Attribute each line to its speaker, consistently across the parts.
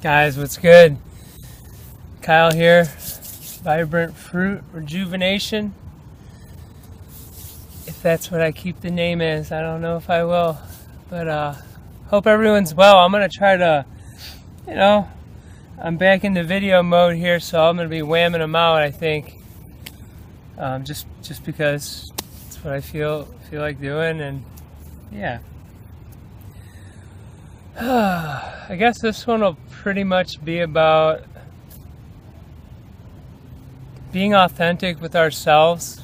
Speaker 1: Guys, what's good? Kyle here. Vibrant Fruit Rejuvenation. If that's what I keep the name as, I don't know if I will. But hope everyone's well. I'm going to try to, I'm back into video mode here, so I'm going to be whamming them out, I think. Just because it's what I feel like doing, and yeah. I guess this one will pretty much be about being authentic with ourselves.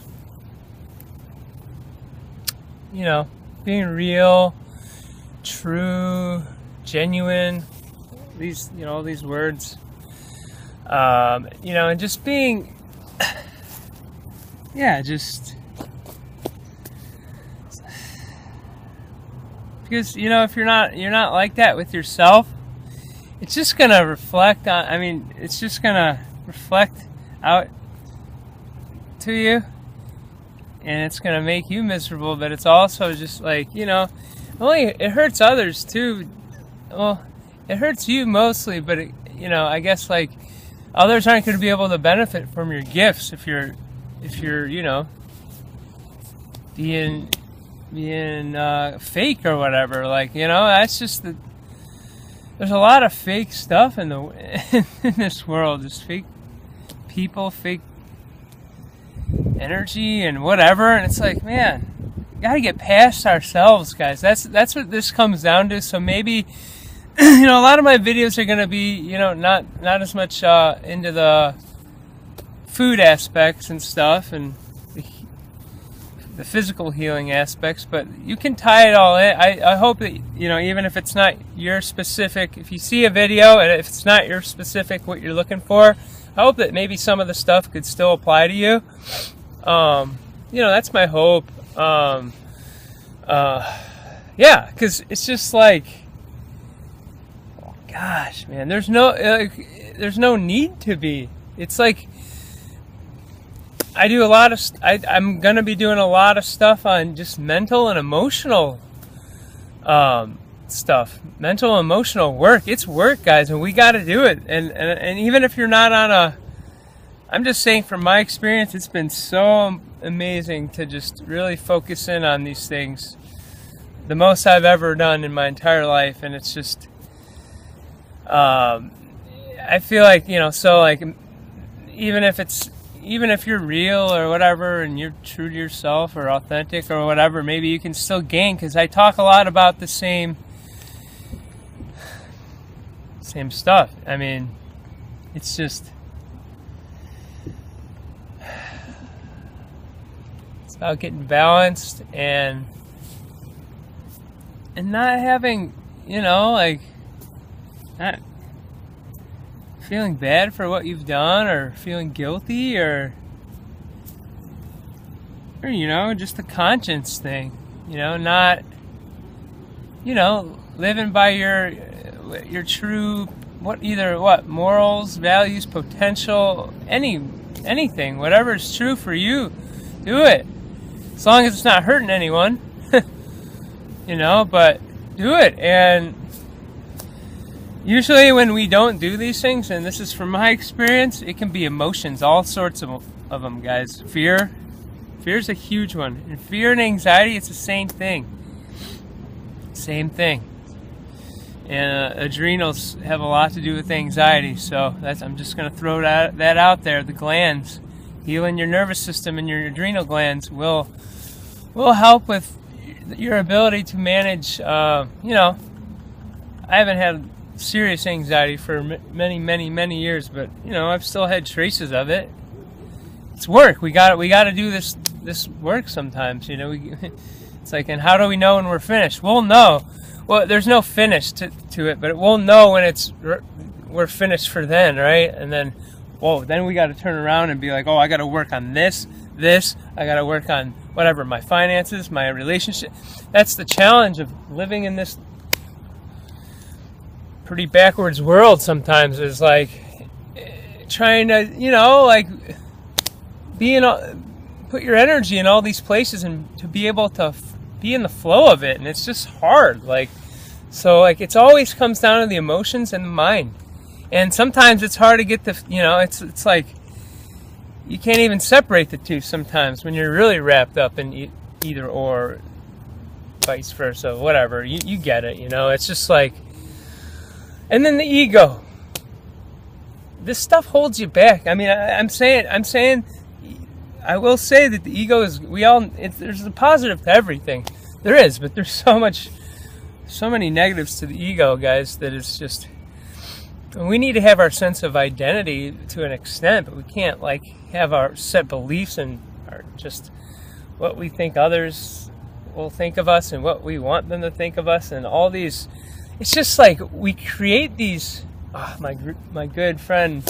Speaker 1: Being real, true, genuine. These words. And just being, just. Because if you're not like that with yourself, it's just gonna reflect on. It's just gonna reflect out to you, and it's gonna make you miserable. But it's also just like it hurts others too. Well, it hurts you mostly, but I guess like others aren't going to be able to benefit from your gifts if you're being fake or whatever. That's just there's a lot of fake stuff in this world. Just fake people, fake energy and whatever. And it's like, man, we gotta get past ourselves, guys. That's what this comes down to. So maybe a lot of my videos are gonna be not as much into the food aspects and stuff and the physical healing aspects, but you can tie it all in. I hope that even if it's not your specific, if you see a video and if it's not your specific what you're looking for, I hope that maybe some of the stuff could still apply to you. That's my hope. Because it's just like, gosh, man, there's no need to be. It's like I'm going to be doing a lot of stuff on just mental and emotional stuff. Mental and emotional work. It's work, guys, and we got to do it. And even if you're not on I'm just saying from my experience, it's been so amazing to just really focus in on these things. The most I've ever done in my entire life. And it's just, I feel like, so like, even if you're real or whatever and you're true to yourself or authentic or whatever, maybe you can still gain, because I talk a lot about the same stuff. It's just, it's about getting balanced and not having, not feeling bad for what you've done or feeling guilty or just the conscience thing, not, living by your true, morals, values, potential, anything, whatever is true for you, do it. As long as it's not hurting anyone, but do it. And usually when we don't do these things, and this is from my experience, it can be emotions, all sorts of them, guys. Fear's a huge one. And fear and anxiety, it's the same thing. And adrenals have a lot to do with anxiety, so I'm just going to throw that out there. The glands, healing your nervous system and your adrenal glands will help with your ability to manage, I haven't had serious anxiety for many years, but I've still had traces of it. It's work. We got to do this work sometimes. It's like, and how do we know when we're finished? We'll know. Well, there's no finish to it, but we'll know when we're finished for then, right? And then, then we got to turn around and be like, I got to work on this. I got to work on whatever, my finances, my relationship. That's the challenge of living in this pretty backwards world sometimes, is like trying to, put your energy in all these places and to be able to be in the flow of it. And it's just hard. So it always comes down to the emotions and the mind. And sometimes it's hard to get the, it's like you can't even separate the two sometimes when you're really wrapped up in either or, vice versa, whatever. You get it, it's just like, and then the ego. This stuff holds you back. I mean, I will say that the ego is, there's a positive to everything. There is, but there's so many negatives to the ego, guys, that it's just, we need to have our sense of identity to an extent, but we can't like have our set beliefs and our just what we think others will think of us and what we want them to think of us and all these. It's just like we create these. My good friend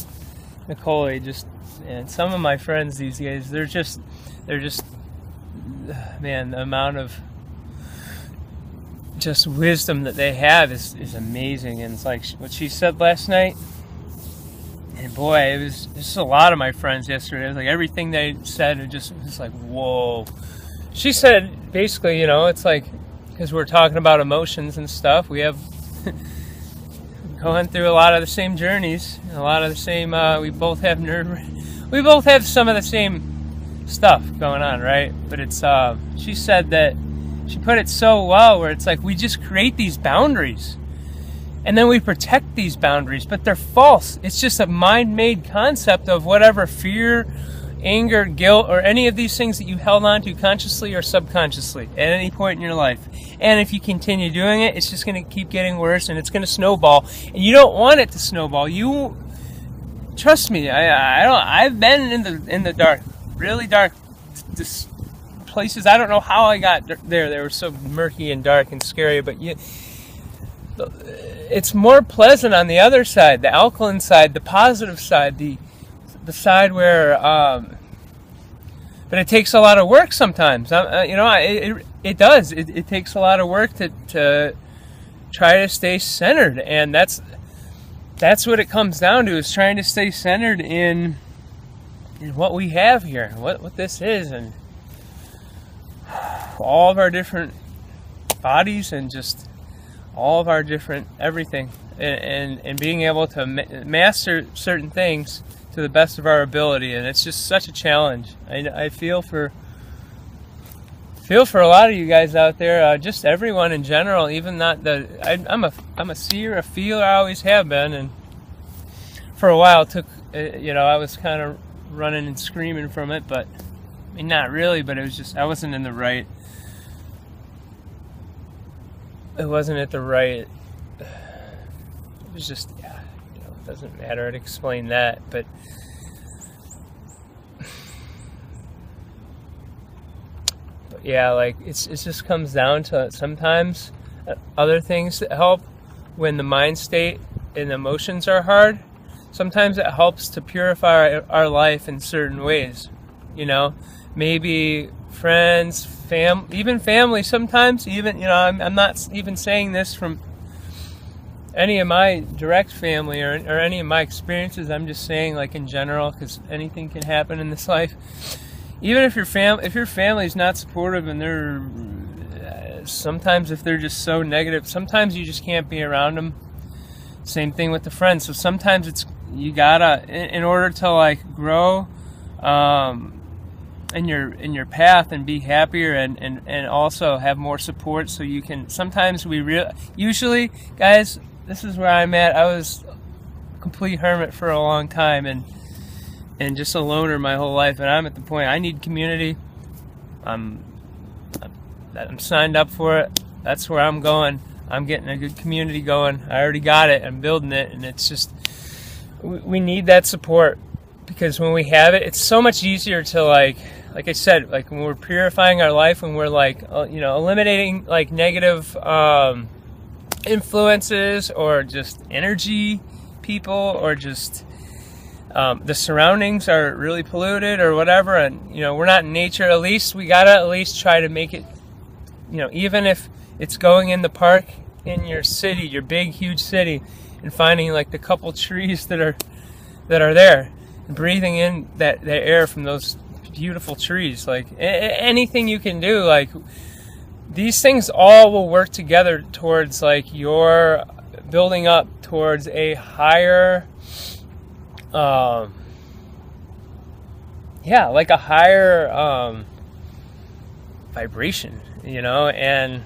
Speaker 1: Nicole, and some of my friends these days, they're just man, the amount of just wisdom that they have is amazing. And it's like what she said last night, and boy, it was just a lot of my friends yesterday. It was like everything they said, it was like, whoa. She said basically, it's like, because we're talking about emotions and stuff, we have going through a lot of the same journeys, a lot of the same, we both have some of the same stuff going on, right? But it's, she said that, she put it so well, where it's like we just create these boundaries and then we protect these boundaries, but they're false. It's just a mind-made concept of whatever fear, anger, guilt, or any of these things that you held on to consciously or subconsciously at any point in your life. And if you continue doing it, it's just going to keep getting worse and it's going to snowball. And you don't want it to snowball. You trust me. I've been in the dark, really dark places. I don't know how I got there. They were so murky and dark and scary, but it's more pleasant on the other side, the alkaline side, the positive side, the side where but it takes a lot of work sometimes. It does. It takes a lot of work to try to stay centered, and that's what it comes down to, is trying to stay centered in what we have here, what this is, and all of our different bodies and just all of our different everything, and being able to master certain things to the best of our ability. And it's just such a challenge. I feel for a lot of you guys out there, just everyone in general, even not I'm a seer, a feeler, I always have been, and for a while I was kind of running and screaming from it, but I mean, not really, but it was just, I wasn't at the right, it was just, it doesn't matter to explain that, but yeah, like it just comes down to sometimes other things that help when the mind state and emotions are hard. Sometimes it helps to purify our life in certain ways, maybe friends, even family sometimes, even, I'm not even saying this from any of my direct family or any of my experiences. I'm just saying, like, in general, because anything can happen in this life. Even if your family's not supportive and they're sometimes, if they're just so negative, sometimes you just can't be around them. Same thing with the friends. So sometimes you gotta, in order to like grow in your path and be happier and also have more support, so you can, sometimes usually, guys, this is where I'm at. I was a complete hermit for a long time and just a loner my whole life, and I'm at the point I need community. I'm signed up for it. That's where I'm going. I'm getting a good community going. I already got it. I'm building it, and it's just, we need that support, because when we have it, it's so much easier to like I said, like when we're purifying our life, when we're like eliminating like negative influences or just energy people, or just the surroundings are really polluted or whatever, and we're not in nature. At least we gotta at least try to make it, even if it's going in the park in your city, your big huge city, and finding like the couple trees that are there, and breathing in that air from those beautiful trees. Like anything you can do, like these things all will work together towards like your building up towards a higher, like a higher vibration, and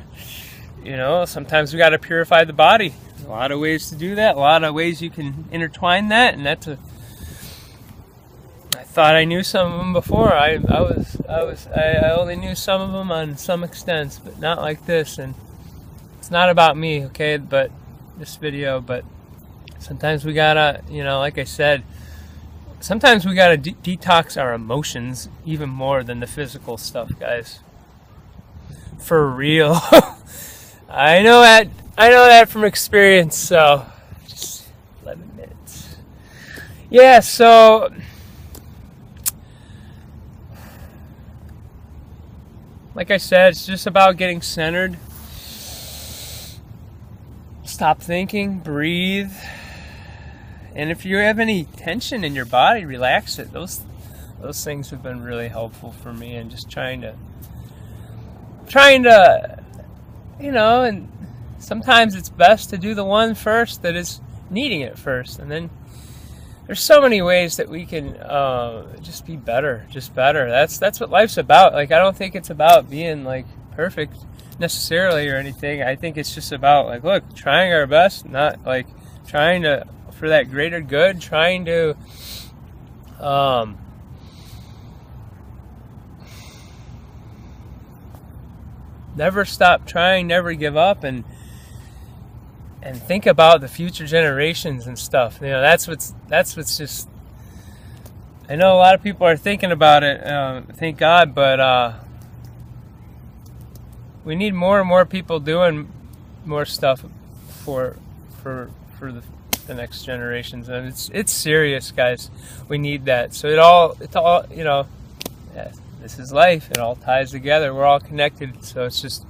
Speaker 1: sometimes we got to purify the body. There's a lot of ways to do that, a lot of ways you can intertwine that, and I thought I knew some of them before. I only knew some of them on some extent, but not like this. And it's not about me, okay? But this video, but sometimes we gotta, like I said, sometimes we gotta detox our emotions even more than the physical stuff, guys. For real. I know that from experience. So just 11 minutes. Yeah. So. Like I said, it's just about getting centered. Stop thinking, breathe. And if you have any tension in your body, relax it. Those things have been really helpful for me, and just trying to, and sometimes it's best to do the one first that is needing it first, and then there's so many ways that we can just be better, That's what life's about. Like, I don't think it's about being like perfect necessarily or anything. I think it's just about like, look, trying our best, not like trying to for that greater good, trying to never stop trying, never give up, and think about the future generations and stuff. That's what's just. I know a lot of people are thinking about it. Thank God, but we need more and more people doing more stuff for the next generations, and it's serious, guys. We need that. So it all yeah, this is life. It all ties together. We're all connected. So it's just.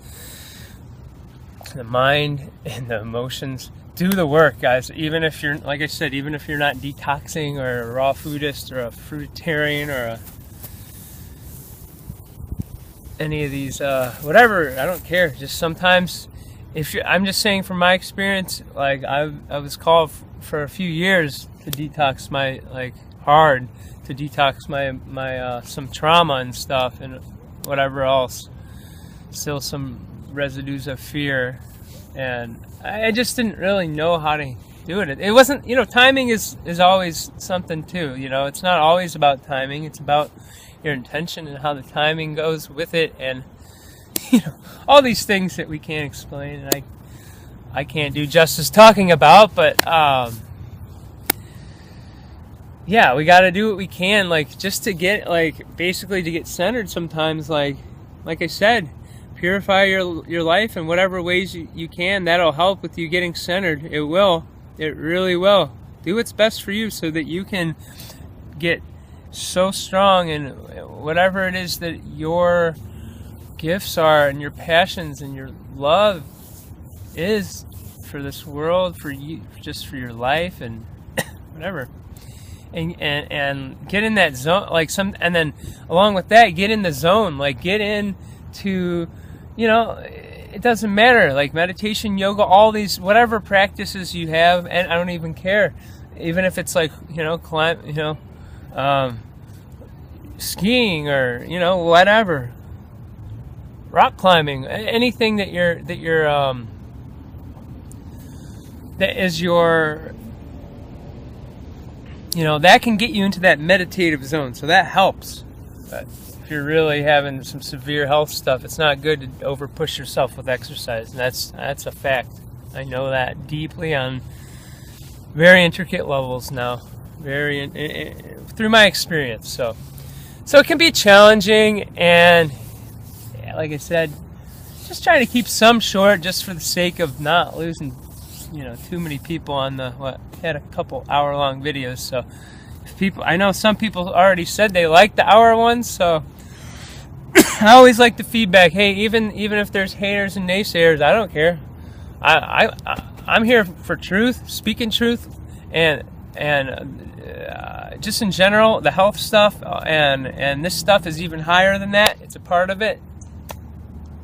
Speaker 1: The mind and the emotions do the work, guys. Even if you're, like I said, even if you're not detoxing or a raw foodist or a fruitarian or any of these, whatever, I don't care. Just sometimes, I'm just saying from my experience, like I was called for a few years to detox hard to detox my some trauma and stuff and whatever else. Still some residues of fear, and I just didn't really know how to do it. It wasn't, timing is always something too. It's not always about timing. It's about your intention and how the timing goes with it, and all these things that we can't explain and I can't do justice talking about. But yeah, we got to do what we can, like just to get basically to get centered. Sometimes, like I said. Purify your life in whatever ways you can. That'll help with you getting centered. It will. It really will. Do what's best for you so that you can get so strong in whatever it is that your gifts are and your passions and your love is for this world, for you, just for your life and whatever. And get in that zone, and then along with that, get in the zone, get into. It doesn't matter, like meditation, yoga, all these, whatever practices you have, and I don't even care, even if it's climb, skiing or, whatever, rock climbing, anything that is your, that can get you into that meditative zone, so that helps. But if you're really having some severe health stuff, it's not good to over push yourself with exercise, and that's a fact. I know that deeply on very intricate levels now, through my experience. So it can be challenging, and like I said, just trying to keep some short, just for the sake of not losing, too many people on had a couple hour-long videos. So I know some people already said they like the hour ones, so. I always like the feedback. Hey, even if there's haters and naysayers, I don't care. I'm here for truth, speaking truth, and just in general, the health stuff, and this stuff is even higher than that. It's a part of it.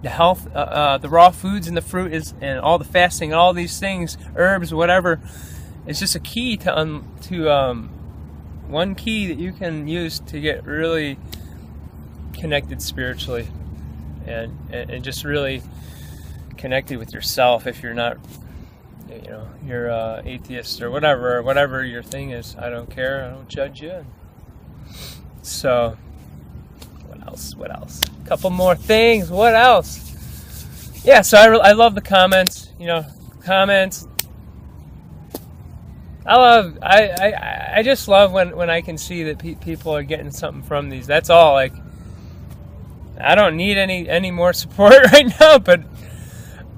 Speaker 1: the health, the raw foods and the fruit and all the fasting and all these things, herbs, whatever. It's just a key to one key that you can use to get really connected spiritually, and just really connected with yourself. If you're not, you're atheist or whatever your thing is, I don't care. I don't judge you. So, what else? A couple more things. What else? Yeah, so I love the comments. Comments. I just love when I can see that people are getting something from these. That's all. Like, I don't need any more support right now, but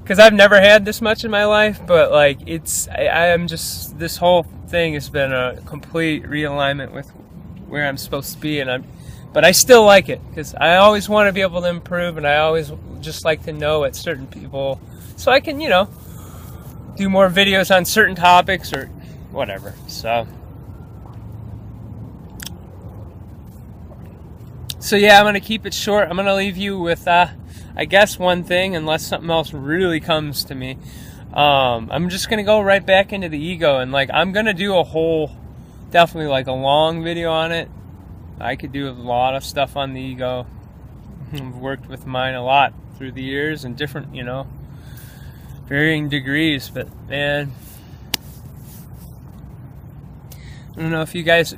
Speaker 1: because I've never had this much in my life. But like, I'm just, this whole thing has been a complete realignment with where I'm supposed to be, but I still like it because I always want to be able to improve, and I always just like to know at certain people, so I can do more videos on certain topics or whatever. So yeah, I'm going to keep it short. I'm going to leave you with, I guess, one thing, unless something else really comes to me. I'm just going to go right back into the ego, and like, I'm going to do definitely like a long video on it. I could do a lot of stuff on the ego. I've worked with mine a lot through the years in different, varying degrees, but man, I don't know if you guys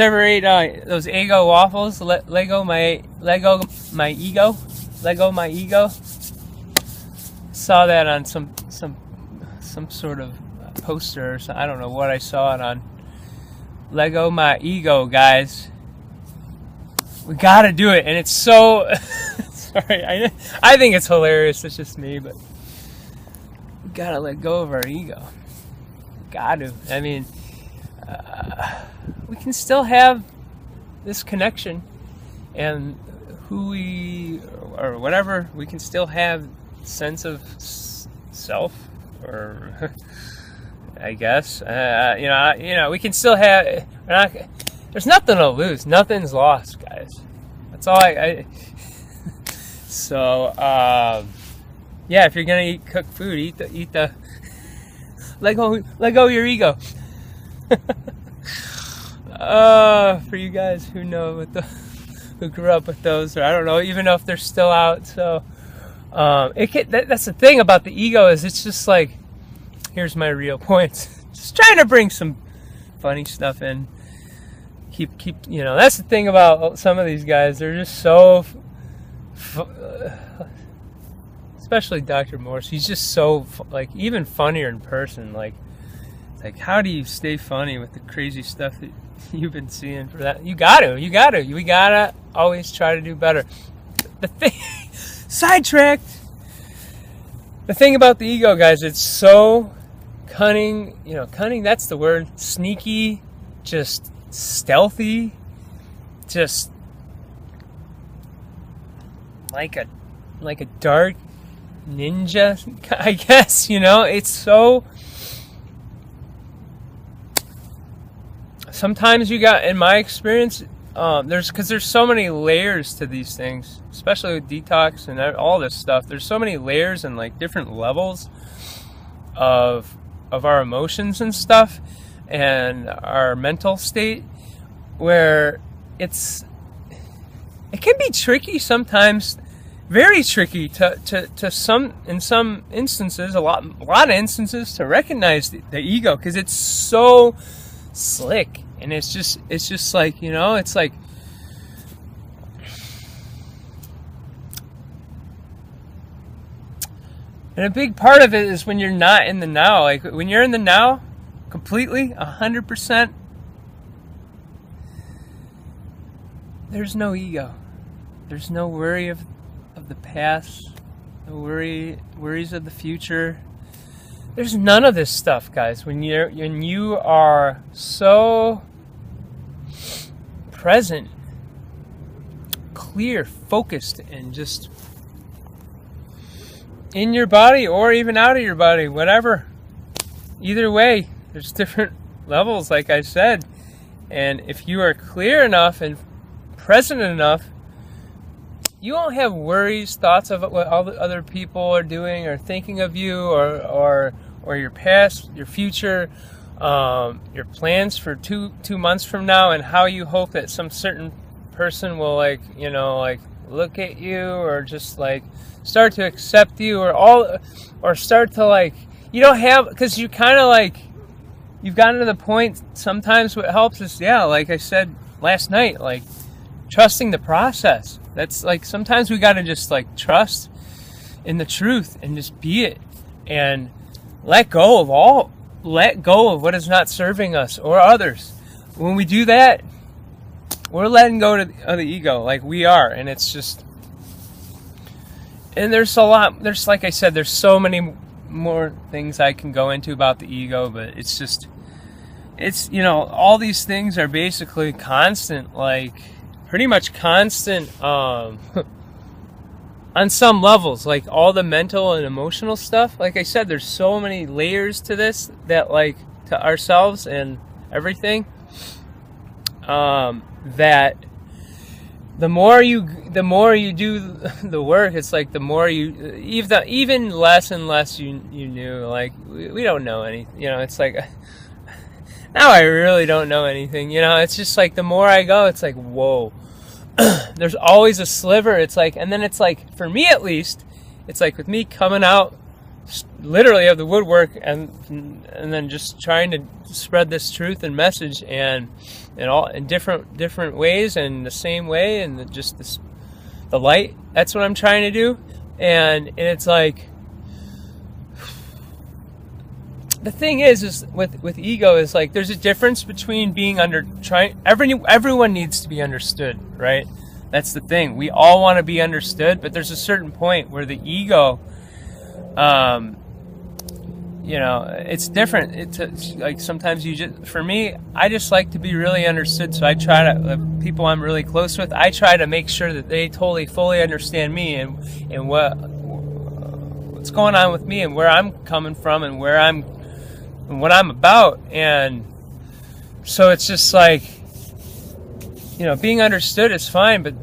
Speaker 1: ever ate those Eggo waffles. Lego my ego. Saw that on some sort of poster or something. I don't know what I saw it on. Lego my ego, guys. We gotta do it, and it's so. Sorry, I think it's hilarious. It's just me, but we gotta let go of our ego. Gotta. I mean, we can still have this connection, and who we or whatever. We can still have sense of self, or I guess we can still have. There's nothing to lose. Nothing's lost, guys. That's all I So yeah, if you're gonna eat cooked food, eat the let go your ego. For you guys who know who grew up with those, or I don't know, even know if they're still out. So that's the thing about the ego, is it's just like, here's my real points. Just trying to bring some funny stuff in. Keep that's the thing about some of these guys. They're just so especially Dr. Morse. He's just so like even funnier in person. Like, it's like, how do you stay funny with the crazy stuff that you've been seeing? For that, we gotta always try to do better. The thing sidetracked. The thing about the ego, guys, it's so cunning. Cunning, that's the word. Sneaky, just stealthy, just like a dark ninja, I guess. It's so. Sometimes you got, in my experience, there's so many layers to these things, especially with detox and all this stuff. There's so many layers and like different levels of our emotions and stuff, and our mental state, where it can be tricky sometimes, very tricky to some, in some instances, a lot of instances, to recognize the ego, because it's so slick, and it's just like, it's like, and a big part of it is when you're not in the now. Like, when you're in the now completely, 100%, there's no ego. There's no worry of the past, no worries of the future. There's none of this stuff, guys. When you are so present, clear, focused, and just in your body or even out of your body, whatever. Either way, there's different levels, like I said. And if you are clear enough and present enough, you won't have worries, thoughts of what all the other people are doing or thinking of you, or your past, your future, your plans for two months from now, and how you hope that some certain person will like look at you, or just like start to accept you, or start to like, you don't have, because you kind of like, you've gotten to the point. Sometimes what helps is, like I said last night, like trusting the process. That's like, sometimes we got to just like trust in the truth and just be it, and let go of what is not serving us or others. When we do that, we're letting go of the ego, like we are. And it's just, and there's like I said, there's so many more things I can go into about the ego, but it's just, all these things are basically constant, like pretty much constant, on some levels, like all the mental and emotional stuff. Like I said, there's so many layers to this, that like to ourselves and everything, that the more you do the work, it's like the more you, even less and less you knew. Like we don't know anything, it's like, now I really don't know anything, it's just like the more I go, it's like, whoa. There's always a sliver. It's like, and then it's like, for me at least, it's like with me coming out literally of the woodwork, and then just trying to spread this truth and message, and all in different ways, and the same way, and the light. That's what I'm trying to do, and it's like, the thing is with ego is like, there's a difference between being everyone needs to be understood, right? That's the thing. We all want to be understood, but there's a certain point where the ego, it's different. It's like, sometimes for me, I just like to be really understood. So I try to, the people I'm really close with, I try to make sure that they totally, fully understand me, and what's going on with me, and where I'm coming from, and what I'm about. And so it's just like, being understood is fine, but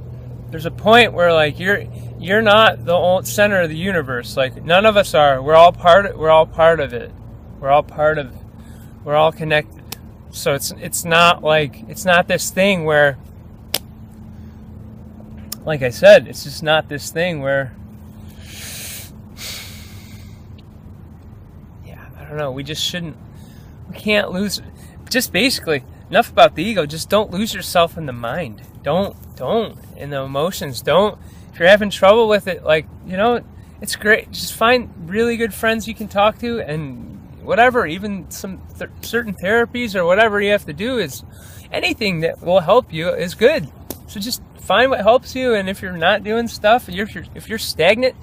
Speaker 1: there's a point where like you're not the center of the universe. Like none of us are. We're all part of it. We're all connected. So it's not this thing where, like I said, it's just not this thing where, I don't know, we can't lose, just basically, enough about the ego, just don't lose yourself in the mind. Don't, in the emotions, don't, if you're having trouble with it, like, it's great, just find really good friends you can talk to, and whatever, even some certain therapies or whatever you have to do, is anything that will help you is good. So just find what helps you, and if you're not doing stuff, if you're stagnant,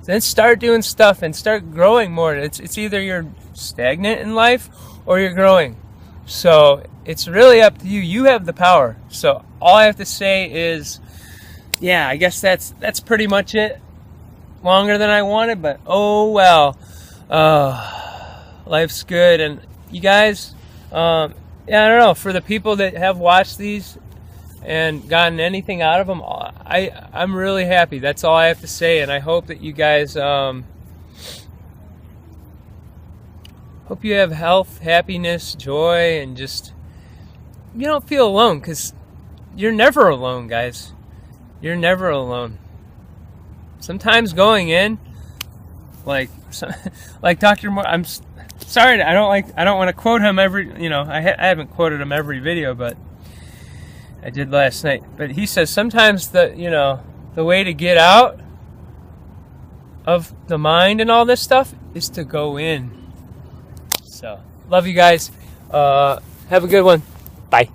Speaker 1: then start doing stuff and start growing more. It's either you're stagnant in life or you're growing. So it's really up to you. You have the power. So all I have to say is, I guess that's pretty much it. Longer than I wanted, but oh well. Life's good. And you guys, I don't know, for the people that have watched these and gotten anything out of them, I'm really happy. That's all I have to say, and I hope that you guys, hope you have health, happiness, joy, and just, you don't feel alone, because you're never alone, guys. You're never alone. Sometimes going in, like Dr. Moore, I'm sorry, I don't want to quote him every, I haven't quoted him every video, but I did last night. But he says sometimes the way to get out of the mind and all this stuff is to go in. So, love you guys. Have a good one. Bye.